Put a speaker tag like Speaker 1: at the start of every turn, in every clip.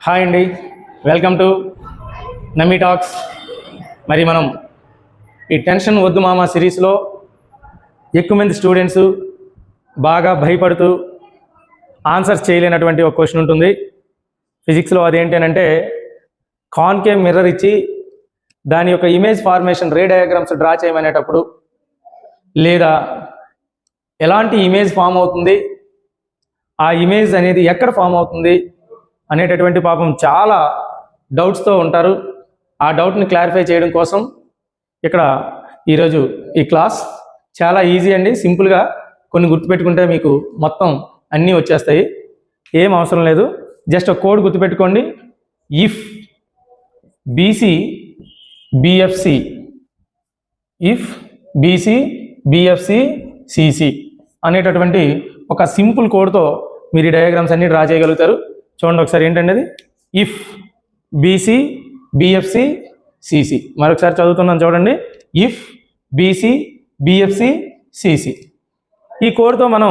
Speaker 1: Hi అండి, welcome to నమ్మి talks. మరి మనం ఈ టెన్షన్ వద్దు మామ సిరీస్లో ఎక్కువ మంది స్టూడెంట్స్ బాగా భయపడుతూ ఆన్సర్స్ చేయలేనటువంటి ఒక క్వశ్చన్ ఉంటుంది ఫిజిక్స్లో. అదేంటి అంటే కాన్కేవ్ మిర్రర్ ఇచ్చి దాని యొక్క ఇమేజ్ ఫార్మేషన్ రే డయాగ్రామ్స్ డ్రా చేయమనేటప్పుడు లేదా ఎలాంటి ఇమేజ్ ఫామ్ అవుతుంది, ఆ ఇమేజ్ అనేది ఎక్కడ ఫామ్ అవుతుంది అనేటటువంటి పాపం చాలా డౌట్స్తో ఉంటారు. ఆ డౌట్ని క్లారిఫై చేయడం కోసం ఇక్కడ ఈరోజు ఈ క్లాస్ చాలా ఈజీ అండి. సింపుల్గా కొన్ని గుర్తుపెట్టుకుంటే మీకు మొత్తం అన్నీ వచ్చేస్తాయి, ఏం అవసరం లేదు. జస్ట్ ఒక కోడ్ గుర్తుపెట్టుకోండి. If BC BFC, if BC BFC CC అనేటటువంటి ఒక సింపుల్ కోడ్తో మీరు ఈ డయాగ్రామ్స్ అన్నీ డ్రా చేయగలుగుతారు. చూడండి ఒకసారి ఏంటండి అది. ఇఫ్ బీసీ బిఎఫ్సి సిసి, మరొకసారి చదువుతున్నాను చూడండి. If BC BFC CC. ఈ కోడ్తో మనం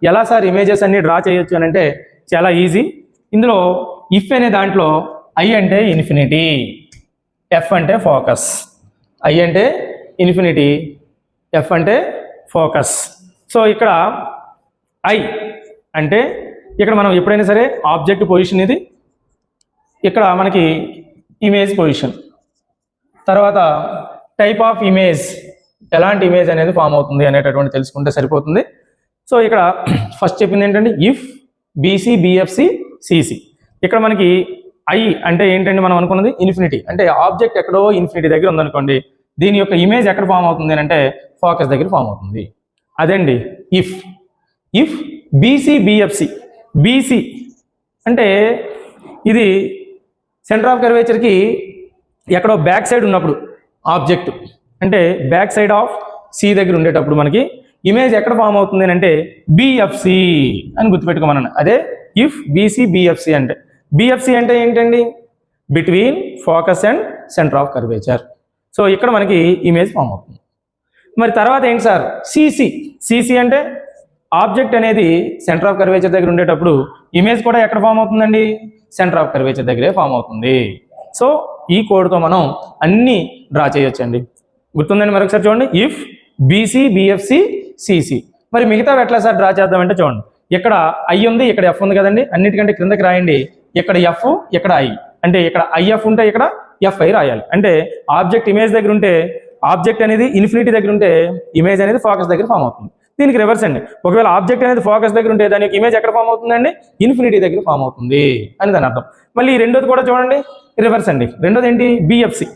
Speaker 1: ఎలా సార్ ఇమేజెస్ అన్ని డ్రా చేయొచ్చు అని అంటే చాలా ఈజీ. ఇందులో ఇఫ్ అనే దాంట్లో ఐ అంటే ఇన్ఫినిటీ, ఎఫ్ అంటే ఫోకస్. ఐ అంటే ఇన్ఫినిటీ, ఎఫ్ అంటే ఫోకస్. సో ఇక్కడ ఐ అంటే ఇక్కడ మనం ఎప్పుడైనా సరే ఆబ్జెక్ట్ పొజిషన్ ఇది, ఇక్కడ మనకి ఇమేజ్ పొజిషన్, తర్వాత టైప్ ఆఫ్ ఇమేజ్, ఎలాంటి ఇమేజ్ అనేది ఫామ్ అవుతుంది అనేటటువంటి తెలుసుకుంటే సరిపోతుంది. సో ఇక్కడ ఫస్ట్ చెప్పింది ఏంటంటే ఇఫ్ బీసీ బిఎఫ్సి సిసి. ఇక్కడ మనకి ఐ అంటే ఏంటంటే మనం అనుకున్నది ఇన్ఫినిటీ, అంటే ఆబ్జెక్ట్ ఎక్కడో ఇన్ఫినిటీ దగ్గర ఉందనుకోండి, దీని యొక్క ఇమేజ్ ఎక్కడ ఫామ్ అవుతుంది అంటే ఫోకస్ దగ్గర ఫామ్ అవుతుంది. అదండి if. If BC BFC, BC అంటే ఇది సెంటర్ ఆఫ్ కర్వేచర్కి ఎక్కడో బ్యాక్ సైడ్ ఉన్నప్పుడు ఆబ్జెక్ట్, అంటే బ్యాక్ సైడ్ ఆఫ్ సి దగ్గర ఉండేటప్పుడు మనకి ఇమేజ్ ఎక్కడ ఫామ్ అవుతుంది అంటే బిఎఫ్సి అని గుర్తుపెట్టుకోమన్నాను. అదే ఇఫ్ బీసీ బిఎఫ్సి అంటే. బిఎఫ్సి అంటే ఏంటండి? Between focus and centre of curvature. So ఇక్కడ మనకి ఇమేజ్ ఫామ్ అవుతుంది. మరి తర్వాత ఏంటి సార్? సిసి. సిసి అంటే ఆబ్జెక్ట్ అనేది సెంటర్ ఆఫ్ కర్వేచర్ దగ్గర ఉండేటప్పుడు ఇమేజ్ కూడా ఎక్కడ ఫామ్ అవుతుందండి? సెంటర్ ఆఫ్ కర్వేచర్ దగ్గరే ఫామ్ అవుతుంది. సో ఈ కోడ్తో మనం అన్నీ డ్రా చేయొచ్చండి. గుర్తుందండి? మరొకసారి చూడండి. If BC BFC CC. మరి మిగతా ఎట్లా సార్ డ్రా చేద్దామంటే చూడండి, ఇక్కడ ఐ ఉంది, ఇక్కడ ఎఫ్ ఉంది కదండి. అన్నిటికంటే క్రిందకి రాయండి. ఇక్కడ ఎఫ్, ఇక్కడ ఐ, అంటే ఇక్కడ ఐఎఫ్ ఉంటే ఇక్కడ ఎఫ్ఐ రాయాలి. అంటే ఆబ్జెక్ట్ ఇమేజ్ దగ్గర ఉంటే, ఆబ్జెక్ట్ అనేది ఇన్ఫినిటీ దగ్గర ఉంటే ఇమేజ్ అనేది ఫోకస్ దగ్గర ఫామ్ అవుతుంది. దీనికి రివర్స్ అండి. ఒకవేళ ఆబ్జెక్ట్ అనేది ఫోకస్ దగ్గర ఉంటే దాని యొక్క ఇమేజ్ ఎక్కడ ఫామ్ అవుతుందండి? ఇన్ఫినిటీ దగ్గర ఫామ్ అవుతుంది అని దాని అర్థం. మళ్ళీ రెండోది కూడా చూడండి, రివర్స్ అండి. రెండోది ఏంటి? బిఎఫ్సి.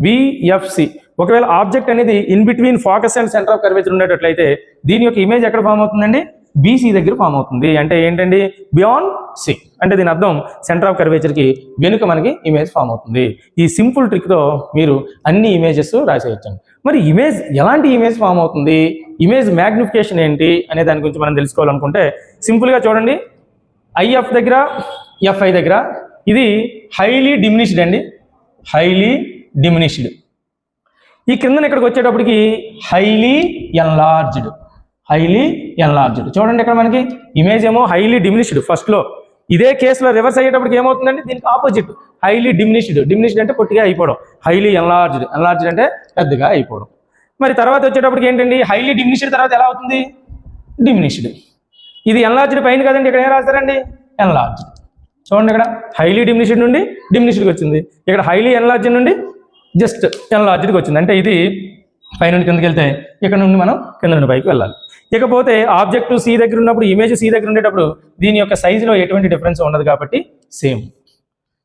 Speaker 1: బిఎఫ్సి ఒకవేళ ఆబ్జెక్ట్ అనేది in between focus and centre of curvature ఉండేటట్లయితే దీని యొక్క ఇమేజ్ ఎక్కడ ఫామ్ అవుతుందండి? బీసీ దగ్గర ఫామ్ అవుతుంది. అంటే ఏంటండి? Beyond C. అంటే దీని అర్థం సెంటర్ ఆఫ్ కర్వేచర్కి వెనుక మనకి ఇమేజ్ ఫామ్ అవుతుంది. ఈ సింపుల్ ట్రిక్తో మీరు అన్ని ఇమేజెస్ రాసేయచ్చండి. మరి ఇమేజ్ ఎలాంటి ఇమేజ్ ఫామ్ అవుతుంది, ఇమేజ్ మ్యాగ్నిఫికేషన్ ఏంటి అనే దాని గురించి మనం తెలుసుకోవాలనుకుంటే సింపుల్గా చూడండి. ఐఎఫ్ దగ్గర, ఎఫ్ఐ దగ్గర ఇది హైలీ డిమినిష్డ్ అండి, హైలీ డిమినిష్డ్. ఈ క్రిందన ఇక్కడికి వచ్చేటప్పటికి హైలీ ఎన్లార్జ్డ్, హైలీ ఎన్లార్జ్డ్. చూడండి ఇక్కడ మనకి ఇమేజ్ ఏమో హైలీ డిమినిష్డ్ ఫస్ట్లో. ఇదే కేసులో రివర్స్ అయ్యేటప్పటికి ఏమవుతుందండి? దీనికి ఆపోజిట్, హైలీ డిమినిష్డ్. డిమినిష్డ్ అంటే పొట్టిగా అయిపోవడం, హైలీ ఎన్లార్జ్డ్. ఎన్లార్జ్డ్ అంటే పెద్దగా అయిపోవడం. మరి తర్వాత వచ్చేటప్పటికి ఏంటండి? హైలీ డిమినిష్డ్ తర్వాత ఎలా అవుతుంది? డిమినిష్డ్. ఇది ఎన్లార్జ్డ్ పైన కదండి, ఇక్కడ ఏం రాస్తారండి? ఎన్లార్జ్డ్. చూడండి ఇక్కడ హైలీ డిమినిష్డ్ నుండి డిమినిష్డ్కి వచ్చింది, ఇక్కడ హైలీ ఎన్లార్జ్డ్ నుండి జస్ట్ ఎన్లార్జ్డ్కి వచ్చింది. అంటే ఇది పైనుండి కిందకి వెళ్తే ఇక్కడ నుండి మనం కింద నుండి పైకి వెళ్ళాలి. ఇకపోతే ఆబ్జెక్ట్ సి దగ్గర ఉన్నప్పుడు, ఇమేజ్ సి దగ్గర ఉండేటప్పుడు దీని యొక్క సైజులో ఎటువంటి డిఫరెన్స్ ఉండదు కాబట్టి సేమ్.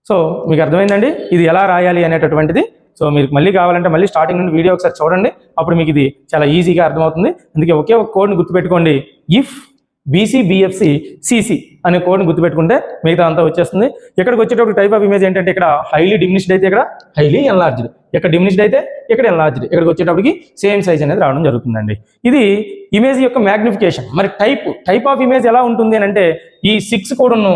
Speaker 1: సో మీకు అర్థమైందండి ఇది ఎలా రాయాలి అనేటటువంటిది. సో మీరు మళ్ళీ కావాలంటే మళ్ళీ స్టార్టింగ్ నుండి వీడియో ఒకసారి చూడండి, అప్పుడు మీకు ఇది చాలా ఈజీగా అర్థమవుతుంది. అందుకే ఒకే ఒక కోడ్ని గుర్తుపెట్టుకోండి. ఇఫ్ బీసీ బిఎఫ్సి సిసి అనే కోడ్ని గుర్తుపెట్టుకుంటే మిగతా అంతా వచ్చేస్తుంది. ఇక్కడికి వచ్చేటప్పుడు టైప్ ఆఫ్ ఇమేజ్ ఏంటంటే ఇక్కడ హైలీ డిమినిష్డ్ అయితే ఇక్కడ హైలీ ఎన్లార్జ్డ్, ఇక్కడ డిమినిష్డ్ అయితే ఇక్కడ ఎన్లార్జ్డ్. ఇక్కడికి వచ్చేటప్పటికి సేమ్ సైజ్ అనేది రావడం జరుగుతుందండి. ఇది ఇమేజ్ యొక్క మ్యాగ్నిఫికేషన్. మరి టైప్ ఆఫ్ ఇమేజ్ ఎలా ఉంటుంది అని అంటే ఈ 6 కూడాను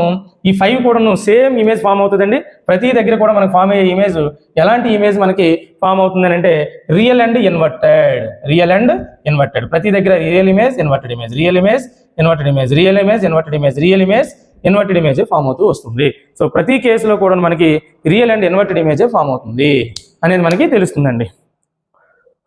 Speaker 1: ఈ 5 కూడాను సేమ్ ఇమేజ్ ఫామ్ అవుతుందండి. ప్రతి దగ్గర కూడా మనకు ఫామ్ అయ్యే ఇమేజ్ ఎలాంటి ఇమేజ్ మనకి ఫామ్ అవుతుందని అంటే real and inverted, real and inverted. ప్రతి దగ్గర real image, inverted image, real image, inverted image, real image, inverted image, real image, inverted ఇమేజే ఫామ్ అవుతూ వస్తుంది. సో ప్రతి కేసులో కూడా మనకి రియల్ అండ్ ఇన్వర్టెడ్ ఇమేజే ఫామ్ అవుతుంది అనేది మనకి తెలుస్తుందండి.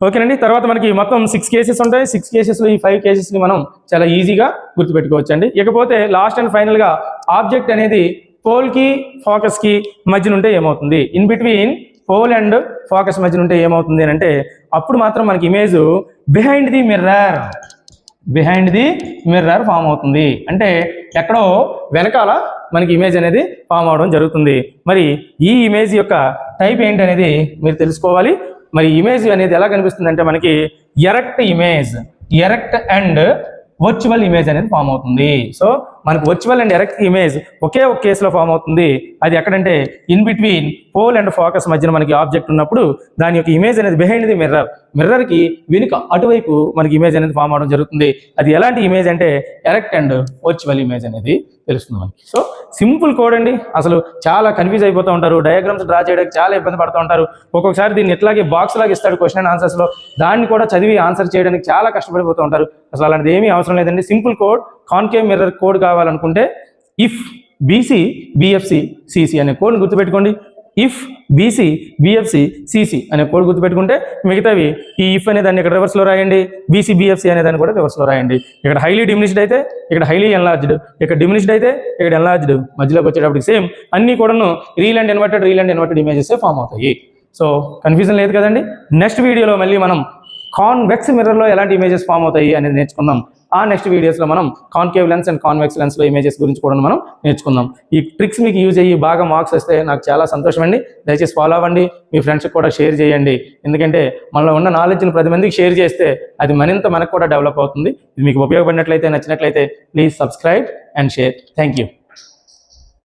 Speaker 1: ఓకేనండి. తర్వాత మనకి మొత్తం 6 కేసెస్ ఉంటాయి. 6 కేసెస్లో ఈ 5 కేసెస్ని మనం చాలా ఈజీగా గుర్తుపెట్టుకోవచ్చండి. ఇకపోతే లాస్ట్ అండ్ ఫైనల్గా ఆబ్జెక్ట్ అనేది పోల్కి ఫోకస్కి మధ్యన ఉంటే ఏమవుతుంది, in between pole and focus మధ్యన ఉంటే ఏమవుతుంది అని అంటే అప్పుడు మాత్రం మనకి image behind the mirror form అవుతుంది. అంటే ఎక్కడో వెనకాల మనకి ఇమేజ్ అనేది ఫామ్ అవడం జరుగుతుంది. మరి ఈ ఇమేజ్ యొక్క టైప్ ఏంటి అనేది మీరు తెలుసుకోవాలి. మరి ఇమేజ్ అనేది ఎలా కనిపిస్తుంది అంటే మనకి ఎరెక్ట్ అండ్ వర్చువల్ ఇమేజ్ అనేది ఫామ్ అవుతుంది. సో మనకు వర్చువల్ అండ్ ఎరెక్ట్ ఇమేజ్ ఒకే ఒక కేసులో ఫామ్ అవుతుంది. అది ఎక్కడంటే in between pole and focus మధ్యన మనకి ఆబ్జెక్ట్ ఉన్నప్పుడు దాని యొక్క ఇమేజ్ అనేది బిహైండ్ ది మిర్రర్కి వెనుక అటువైపు మనకి ఇమేజ్ అనేది ఫామ్ అవడం జరుగుతుంది. అది ఎలాంటి ఇమేజ్ అంటే ఎరెక్ట్ అండ్ వర్చువల్ ఇమేజ్ అనేది తెలుస్తుంది మనకి. సో సింపుల్ కోడ్ అండి. అసలు చాలా కన్ఫ్యూజ్ అయిపోతూ ఉంటారు, డయాగ్రామ్స్ డ్రా చేయడానికి చాలా ఇబ్బంది పడుతూ ఉంటారు. ఒక్కొక్కసారి దీన్ని ఇట్లాగే బాక్స్ లాగా ఇస్తాడు క్వశ్చన్ అండ్ ఆన్సర్స్లో, దాన్ని కూడా చదివి ఆన్సర్ చేయడానికి చాలా కష్టపడిపోతూ ఉంటారు. అసలు అలాంటిది ఏమీ అవసరం లేదండి. Simple code, concave mirror code కావాలనుకుంటే ఇఫ్ బీసీ బిఎఫ్సి సిసి అనే కోడ్ని గుర్తుపెట్టుకోండి. ఇఫ్ బీసీ బిఎఫ్సి సిసి అనే కోడ్ గుర్తుపెట్టుకుంటే మిగతావి ఈ ఇఫ్ అనే దాన్ని ఇక్కడ రివర్స్లో రాయండి, బీసీ బిఎఫ్సి అనే దాన్ని కూడా రివర్స్లో రాయండి. ఇక్కడ హైలీ డిమినిష్డ్ అయితే ఇక్కడ హైలీ ఎన్లార్జ్డ్, ఇక్కడ డిమినిష్డ్ అయితే ఇక్కడ ఎన్లార్జ్డ్, మధ్యలోకి వచ్చేటప్పటికి సేమ్ అన్ని కూడాను real and inverted images form అవుతాయి. సో కన్ఫ్యూజన్ లేదు కదండి. నెక్స్ట్ వీడియోలో మళ్ళీ మనం కాన్వెక్స్ మిర్రర్లో ఎలాంటి ఇమేజెస్ ఫామ్ అవుతాయి అనేది నేర్చుకుందాం. ఆ నెక్స్ట్ వీడియోస్లో మనం కాన్కేవ్ లెన్స్ అండ్ కాన్వెక్స్ లెన్స్లో ఇమేజెస్ గురించి కూడా మనం నేర్చుకుందాం. ఈ ట్రిక్స్ మీకు యూజ్ అయ్యి బాగా మార్క్స్ వస్తే నాకు చాలా సంతోషం అండి. దయచేసి ఫాలో అవ్వండి, మీ ఫ్రెండ్స్కి కూడా షేర్ చేయండి. ఎందుకంటే మనలో ఉన్న నాలెడ్జ్ని 10 మందికి షేర్ చేస్తే అది మనకు కూడా డెవలప్ అవుతుంది. ఇది మీకు ఉపయోగపడినట్లయితే, నచ్చినట్లయితే please subscribe and share. Thank you.